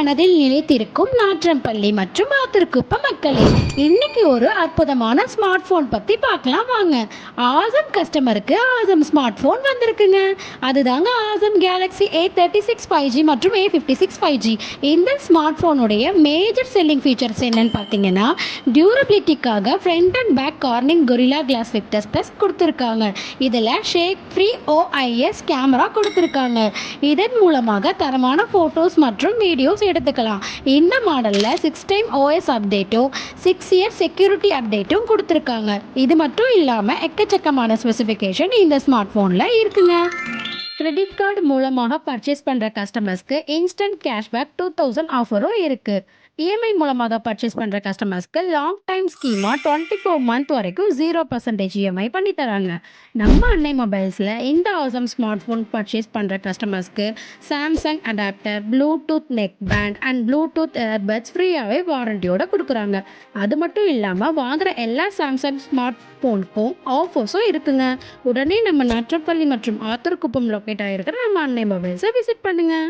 மனதில் நிலைத்திருக்கும் நாற்றம்பள்ளி மற்றும் ஆத்திருக்குப்பம் மக்களே, இன்னைக்கு ஒரு அற்புதமான ஸ்மார்ட் போன் பத்தி பார்க்கலாம் வாங்க. ஆசம் கஸ்டமருக்கு ஆசம் ஸ்மார்ட் போன் வந்திருக்குங்க. அதுதாங்க ஆசம் கேலக்ஸி A36 5G மற்றும் A56 5G. இந்த ஸ்மார்ட் போனுடைய மேஜர் செல்லிங் ஃபீச்சர்ஸ் என்னன்னு பார்த்தீங்கன்னா, டியூரபிலிட்டிக்காக front and back Corning Gorilla glass Victus plus கொடுத்துருக்காங்க. இதில் ஷேக் ஃப்ரீ OIS கேமரா கொடுத்துருக்காங்க. இதன் மூலமாக தரமான ஃபோட்டோஸ் மற்றும் வீடியோஸ் எடுத்துக்கலாம். இந்த மாடலில் 6 OS அப்டேட்டும் 6 இயர் செக்யூரிட்டி அப்டேட்டும் கொடுத்துருக்காங்க. இது மட்டும் இல்லாமல் எக்கச்சக்கமான ஸ்பெசிஃபிகேஷன் இந்த ஸ்மார்ட் ஃபோனில் இருக்குங்க. கிரெடிட் கார்டு மூலமாக பர்ச்சேஸ் பண்ணுற கஸ்டமர்ஸ்க்கு இன்ஸ்டன்ட் கேஷ்பேக் 2000 ஆஃபரும் இருக்குது. இஎம்ஐ மூலமாக பர்ச்சேஸ் பண்ணுற கஸ்டமர்ஸ்க்கு லாங் டைம் ஸ்கீமாக 24 மந்த் வரைக்கும் 0% இஎம்ஐ பண்ணி தராங்க. நம்ம அன்னை மொபைல்ஸில் இந்த ஆசம் ஸ்மார்ட் ஃபோன் பர்ச்சேஸ் பண்ணுற கஸ்டமர்ஸ்க்கு Samsung adapter, Bluetooth neck band and Bluetooth earbuds ஃப்ரீயாகவே வாரண்டியோட கொடுக்குறாங்க. அது மட்டும் இல்லாமல் வாங்குகிற எல்லா சாம்சங் ஸ்மார்ட் ஃபோனுக்கும் ஆஃபர்ஸும் இருக்குங்க. உடனே நம்ம நற்றப்பள்ளி மற்றும் ஆத்தூர்குப்பம் லொக்கேட் ஆகிருக்கிற நம்ம அன்னை மொபைல்ஸை விசிட் பண்ணுங்கள்.